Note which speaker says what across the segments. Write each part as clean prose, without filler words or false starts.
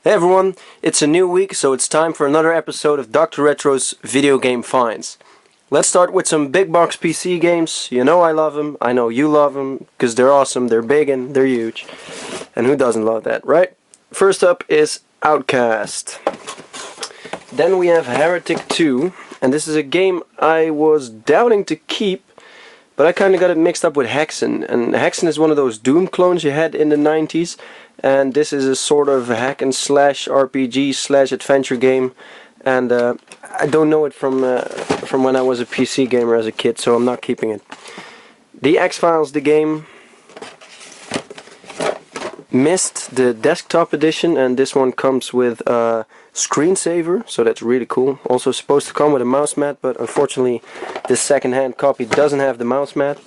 Speaker 1: Hey everyone, it's a new week, so it's time for another episode of Dr. Retro's Video Game Finds. Let's start with some big box PC games. You know I love them, I know you love them, because they're awesome, they're big and they're huge. And who doesn't love that, right? First up is Outcast. Then we have Heretic 2, and this is a game I was doubting to keep, but I kind of got it mixed up with Hexen. And Hexen is one of those Doom clones you had in the 90s. And this is a sort of hack and slash RPG slash adventure game, and I don't know it from when I was a PC gamer as a kid, so I'm not keeping it. The X-Files, the game, missed the desktop edition, and this one comes with a screensaver, so that's really cool. Also supposed to come with a mouse mat, but unfortunately this second-hand copy doesn't have the mouse mat.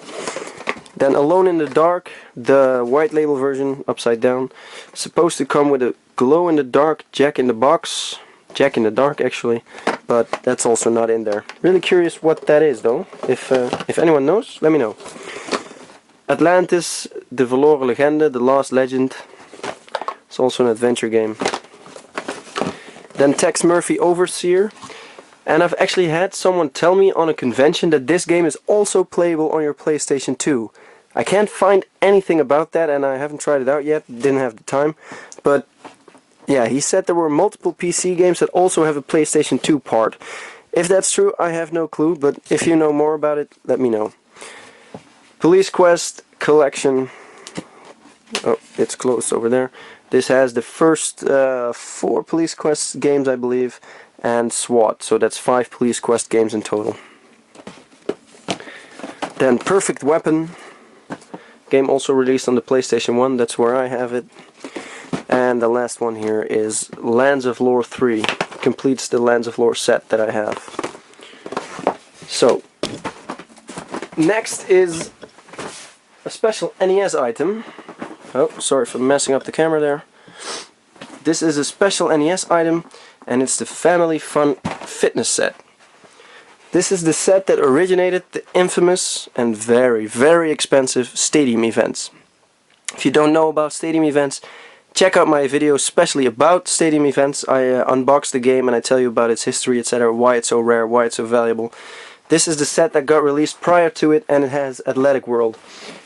Speaker 1: Then Alone in the Dark, the white label version, upside down, supposed to come with a glow-in-the-dark Jack in the Box, Jack in the Dark actually, but that's also not in there. Really curious what that is though. If anyone knows, let me know. Atlantis, De Verloren Legende, The Lost Legend. It's also an adventure game. Then Tex Murphy Overseer. And I've actually had someone tell me on a convention that this game is also playable on your PlayStation 2. I can't find anything about that, and I haven't tried it out yet, didn't have the time. But yeah, he said there were multiple PC games that also have a PlayStation 2 part. If that's true, I have no clue, but if you know more about it, let me know. Police Quest Collection. Oh, it's closed over there. This has the first 4 Police Quest games, I believe, and SWAT, so that's 5 Police Quest games in total. Then Perfect Weapon, game also released on the PlayStation 1, that's where I have it. And the last one here is Lands of Lore 3, completes the Lands of Lore set that I have. So, next is a special NES item. Oh, sorry for messing up the camera there. This is a special NES item, and it's the Family Fun Fitness set. This is the set that originated the infamous and very, very expensive Stadium events. If you don't know about Stadium events, check out my video especially about Stadium events. I unbox the game and I tell you about its history, etc., why it's so rare, why it's so valuable. This is the set that got released prior to it, and it has Athletic World.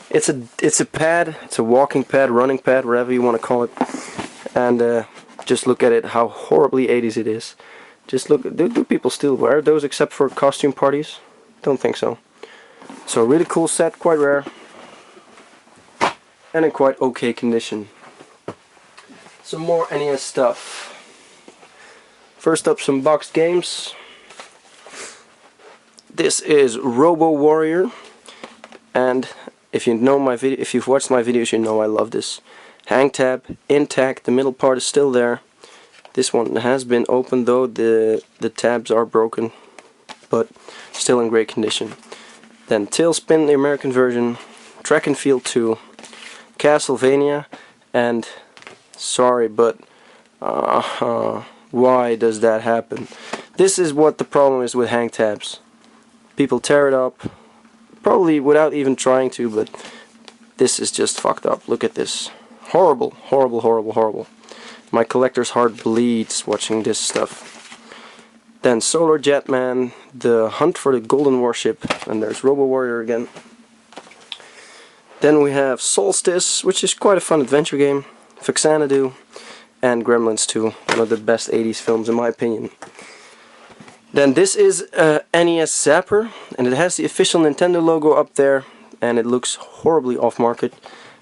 Speaker 1: It's a pad, it's a walking pad, running pad, whatever you want to call it. And just look at it, how horribly 80s it is. Just look, do people still wear those except for costume parties? Don't think so. So a really cool set, quite rare. And in quite okay condition. Some more NES stuff. First up, some boxed games. This is Robo Warrior. And if you know my video, if you've watched my videos, you know I love this. Hang tab, intact, the middle part is still there. This one has been opened though, the tabs are broken, but still in great condition. Then Tailspin, the American version, Track and Field 2, Castlevania, and sorry, but why does that happen? This is what the problem is with hang tabs. People tear it up, probably without even trying to, but this is just fucked up. Look at this. Horrible, horrible, horrible, horrible. My collector's heart bleeds watching this stuff. Then Solar Jetman, The Hunt for the Golden Warship, and there's Robo Warrior again. Then we have Solstice, which is quite a fun adventure game, Vexanadu, and Gremlins 2, one of the best 80s films in my opinion. Then this is NES Zapper, and it has the official Nintendo logo up there, and it looks horribly off-market.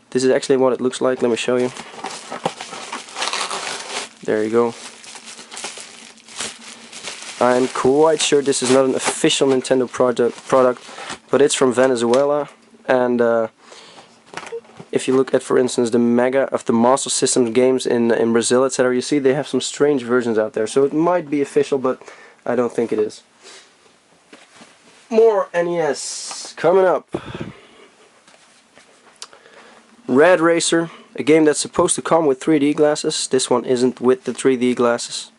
Speaker 1: This is actually what it looks like, let me show you. There you go. I'm quite sure this is not an official Nintendo product, but it's from Venezuela, and if you look at, for instance, the Mega of the Master System games in Brazil, etc., you see they have some strange versions out there, so it might be official, but I don't think it is. More NES coming up. Rad Racer, a game that's supposed to come with 3D glasses. This one isn't with the 3D glasses.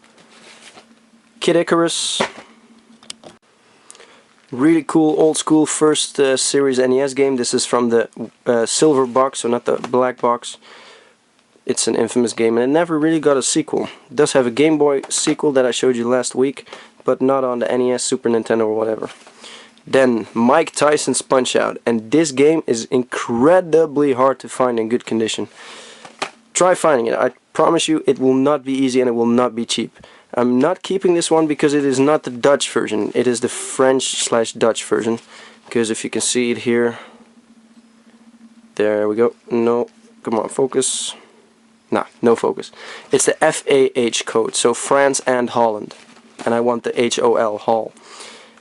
Speaker 1: Kid Icarus. Really cool, old school first series NES game. This is from the silver box, so not the black box. it's an infamous game, and it never really got a sequel. It does have a Game Boy sequel that I showed you last week, but not on the NES, Super Nintendo or whatever. Then Mike Tyson's Punch-Out, and this game is incredibly hard to find in good condition. Try finding it. I promise you it will not be easy and it will not be cheap. I'm not keeping this one because it is not the Dutch version, it is the French/Dutch version. Because if you can see it here, there we go. No, come on, focus. Nah, no focus. It's the FAH code, so France and Holland. And I want the HOL, Hall.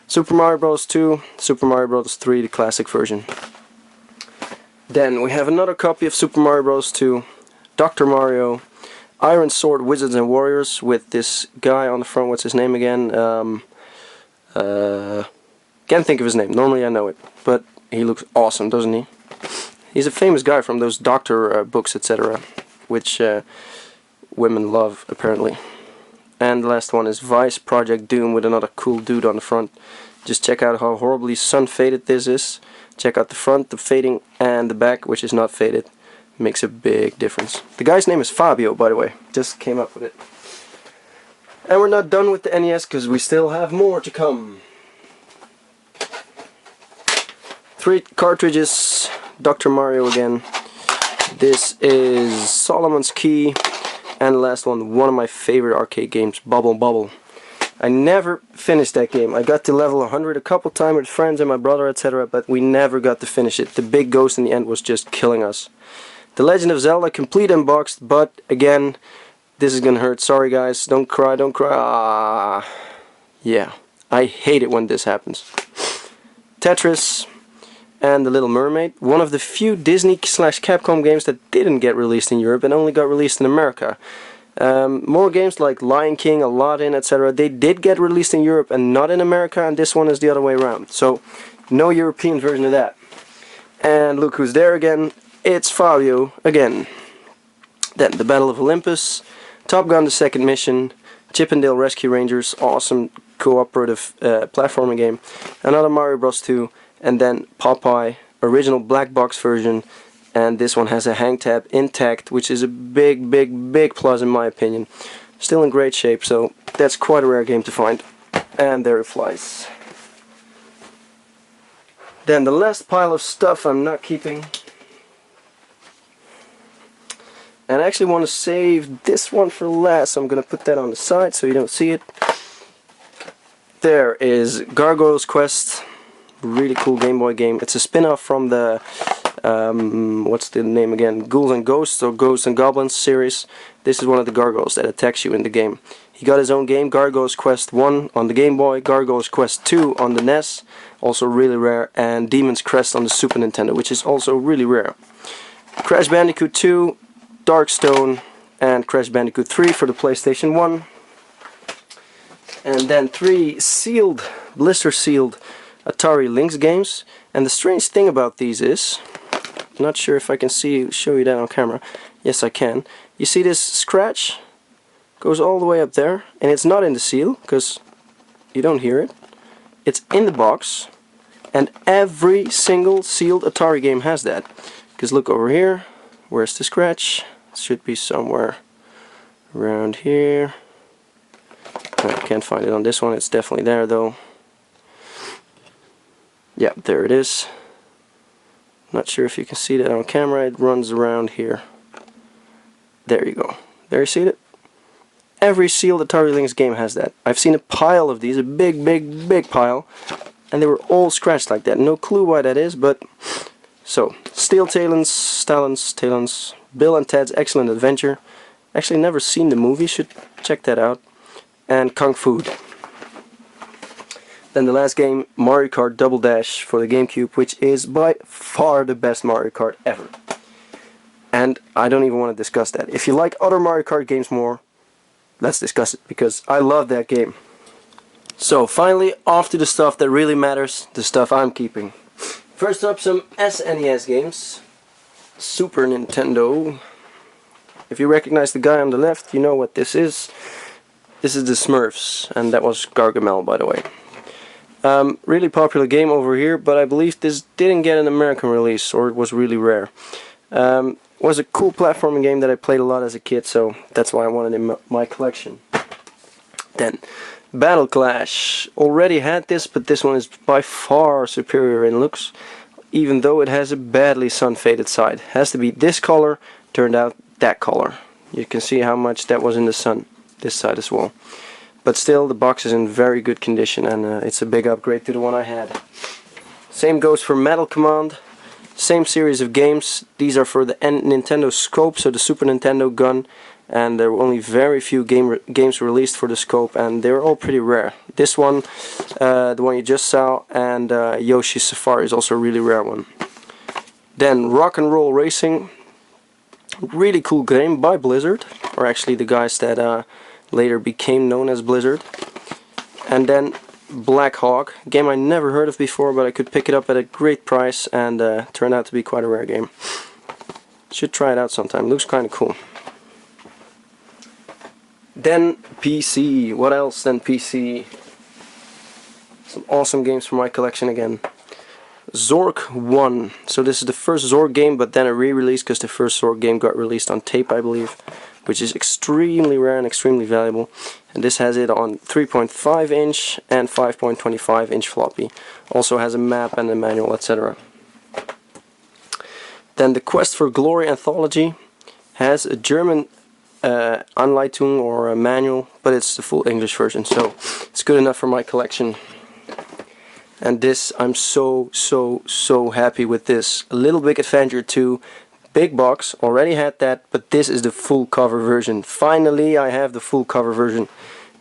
Speaker 1: Super Mario Bros. 2, Super Mario Bros. 3, the classic version. Then we have another copy of Super Mario Bros. 2, Dr. Mario, Iron Sword Wizards and Warriors, with this guy on the front. What's his name again? Can't think of his name. Normally I know it, but he looks awesome, doesn't he? He's a famous guy from those doctor books, etc., which women love, apparently. And the last one is Vice Project Doom, with another cool dude on the front. Just check out how horribly sun-faded this is. Check out the front, the fading, and the back, which is not faded. Makes a big difference. The guy's name is Fabio, by the way. Just came up with it. And we're not done with the NES, because we still have more to come. 3 cartridges, Dr. Mario again. This is Solomon's Key, and the last one of my favorite arcade games, Bubble Bobble. I never finished that game. I got to level 100 a couple times with friends and my brother, etc., but we never got to finish it. The big ghost in the end was just killing us. The Legend of Zelda complete unboxed, but again, this is gonna hurt. Sorry guys, don't cry, don't cry. Ah, yeah, I hate it when this happens. Tetris and The Little Mermaid, one of the few Disney/Capcom games that didn't get released in Europe and only got released in America. More games like Lion King, Aladdin, etc., they did get released in Europe and not in America, and this one is the other way around. So, no European version of that. And look who's there again, it's Fabio again. Then The Battle of Olympus, Top Gun: The Second Mission, Chip 'n Dale Rescue Rangers, awesome cooperative platforming game, another Mario Bros. 2, and then Popeye, original black box version, and this one has a hang tab intact, which is a big plus in my opinion. Still in great shape, so that's quite a rare game to find. And there it flies. Then the last pile of stuff I'm not keeping. And I actually want to save this one for last, so I'm going to put that on the side so you don't see it. There is Gargoyle's Quest. Really cool Game Boy game. It's a spin-off from the what's the name again? Ghouls and Ghosts, or Ghosts and Goblins series. This is one of the gargoyles that attacks you in the game. He got his own game, Gargoyle's Quest 1 on the Game Boy, Gargoyle's Quest 2 on the NES, also really rare, and Demon's Crest on the Super Nintendo, which is also really rare. Crash Bandicoot 2, Darkstone, and Crash Bandicoot 3 for the PlayStation 1. And then 3 sealed, blister sealed Atari Lynx games. And the strange thing about these is, I'm not sure if I can show you that on camera. Yes, I can. You see this scratch? Goes all the way up there, and it's not in the seal because you don't hear it. It's in the box, and every single sealed Atari game has that. Because look over here, where's the scratch? It should be somewhere around here. I can't find it on this one. It's definitely there though. Yeah, there it is. Not sure if you can see that on camera. It runs around here. There you go. There you see it? Every sealed Atari Lynx game has that. I've seen a pile of these, a big pile, and they were all scratched like that. No clue why that is, but so Steel Talons, Bill and Ted's Excellent Adventure. Actually, never seen the movie. Should check that out. And Kung Fu. Then the last game, Mario Kart Double Dash for the GameCube, which is by far the best Mario Kart ever. And I don't even want to discuss that. If you like other Mario Kart games more, let's discuss it, because I love that game. So finally, off to the stuff that really matters, the stuff I'm keeping. First up, some SNES games. Super Nintendo. If you recognize the guy on the left, you know what this is. This is the Smurfs, and that was Gargamel, by the way. Really popular game over here, but I believe this didn't get an American release, or it was really rare. was a cool platforming game that I played a lot as a kid, so that's why I wanted it in my collection. Then Battle Clash. Already had this, but this one is by far superior in looks, even though it has a badly sun-faded side. Has to be this color, turned out that color. You can see how much that was in the sun, this side as well. But still, the box is in very good condition, and it's a big upgrade to the one I had. Same goes for Metal Command. Same series of games. These are for the Nintendo Scope, so the Super Nintendo gun, and there were only very few games released for the Scope, and they were all pretty rare. This one, the one you just saw, and Yoshi's Safari is also a really rare one. Then Rock and Roll Racing. Really cool game by Blizzard, or actually the guys that later became known as Blizzard. And then Black Hawk, a game I never heard of before, but I could pick it up at a great price, and turned out to be quite a rare game. Should try it out sometime, looks kind of cool. Then PC, what else than PC? Some awesome games from my collection again. Zork 1, so this is the first Zork game, but then a re-release because the first Zork game got released on tape, I believe, which is extremely rare and extremely valuable. And this has it on 3.5 inch and 5.25 inch floppy. Also has a map and a manual, etc. Then the Quest for Glory Anthology has a German Anleitung or a manual, but it's the full English version, so it's good enough for my collection. And this, I'm so happy with this. Little Big Adventure 2, big box, already had that, but this is the full cover version. Finally I have the full cover version.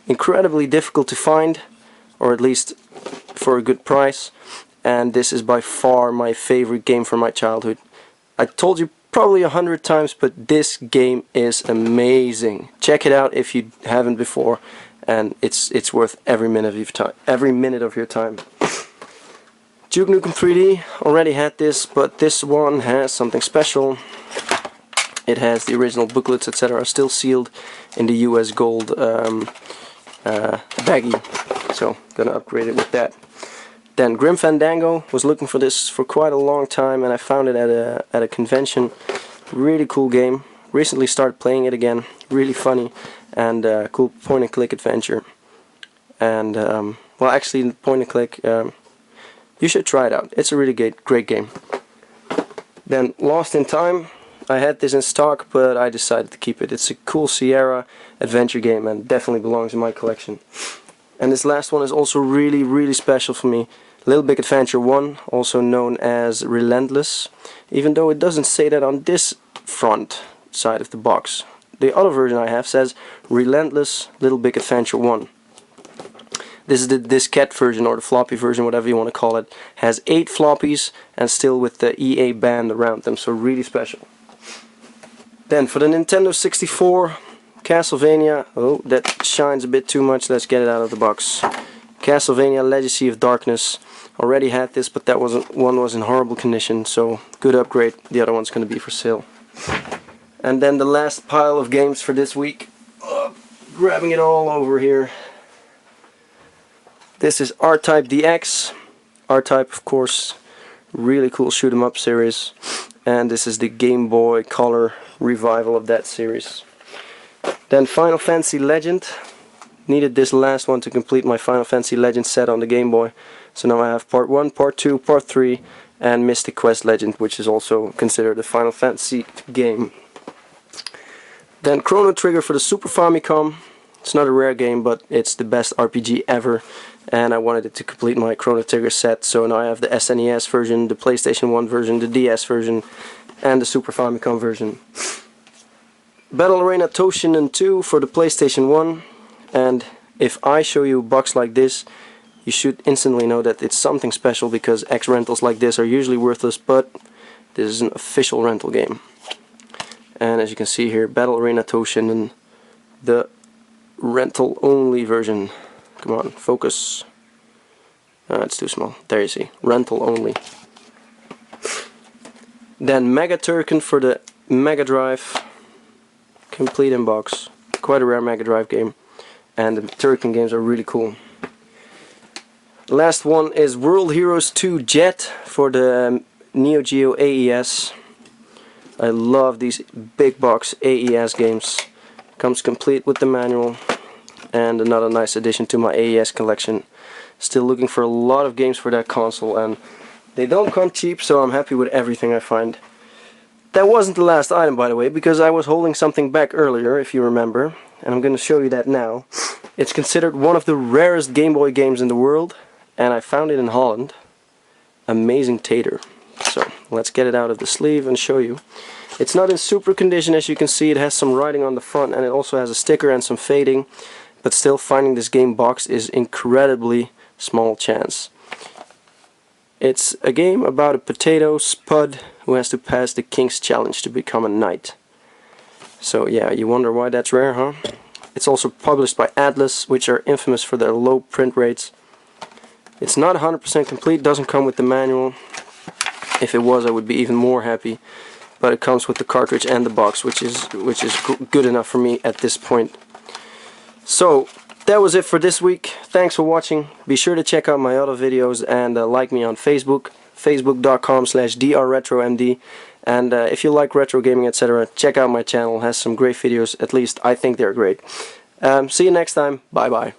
Speaker 1: Incredibly difficult to find, or at least for a good price, and this is by far my favorite game from my childhood. I told you probably 100 times, but this game is amazing. Check it out if you haven't before, and it's worth every minute of your time. Duke Nukem 3D, already had this, but this one has something special. It has the original booklets, etc., still sealed in the US gold baggie, so gonna upgrade it with that. Then Grim Fandango, was looking for this for quite a long time, and I found it at a convention. Really cool game. Recently started playing it again. Really funny and cool point and click adventure. And well, actually, point and click. You should try it out. It's a really great game. Then Lost in Time. I had this in stock, but I decided to keep it. It's a cool Sierra adventure game and definitely belongs in my collection. And this last one is also really special for me. Little Big Adventure 1, also known as Relentless, even though it doesn't say that on this front side of the box. The other version I have says Relentless Little Big Adventure 1. This is the diskette version, or the floppy version, whatever you want to call it. Has 8 floppies and still with the EA band around them, so really special. Then for the Nintendo 64, Castlevania. Oh, that shines a bit too much. Let's get it out of the box. Castlevania Legacy of Darkness. Already had this, but that one was in horrible condition, so good upgrade. The other one's going to be for sale. And then the last pile of games for this week. Grabbing it all over here. This is R-Type DX. R-Type, of course, really cool shoot 'em up series. And this is the Game Boy Color revival of that series. Then Final Fantasy Legend. Needed this last one to complete my Final Fantasy Legend set on the Game Boy. So now I have Part 1, Part 2, Part 3, and Mystic Quest Legend, which is also considered a Final Fantasy game. Then Chrono Trigger for the Super Famicom. It's not a rare game, but it's the best RPG ever, and I wanted it to complete my Chrono Trigger set, so now I have the SNES version, the PlayStation 1 version, the DS version, and the Super Famicom version. Battle Arena Toshinden 2 for the PlayStation 1, and if I show you a box like this, you should instantly know that it's something special, because X-rentals like this are usually worthless, but this is an official rental game. And as you can see here, Battle Arena Toshinden, the rental only version. Come on, focus. It's too small. There you see, rental only. Then Mega Turrican for the Mega Drive, complete in box. Quite a rare Mega Drive game, and the Turrican games are really cool. Last one is World Heroes 2 Jet for the Neo Geo AES. I love these big box AES games. Comes complete with the manual, and another nice addition to my AES collection. Still looking for a lot of games for that console, and they don't come cheap, so I'm happy with everything I find. That wasn't the last item, by the way, because I was holding something back earlier, if you remember, and I'm going to show you that now. It's considered one of the rarest Game Boy games in the world, and I found it in Holland. Amazing Tater. So let's get it out of the sleeve and show you. It's not in super condition, as you can see. It has some writing on the front, and it also has a sticker and some fading, but still finding this game boxed is incredibly small chance. It's a game about a potato spud who has to pass the King's Challenge to become a knight. So yeah, you wonder why that's rare, huh? It's also published by Atlus, which are infamous for their low print rates. It's not 100% complete, doesn't come with the manual. If it was, I would be even more happy. But it comes with the cartridge and the box, which is good enough for me at this point. So that was it for this week. Thanks for watching. Be sure to check out my other videos and like me on Facebook, facebook.com/drretromd. And if you like retro gaming, etc., check out my channel. It has some great videos. At least I think they're great. See you next time. Bye bye.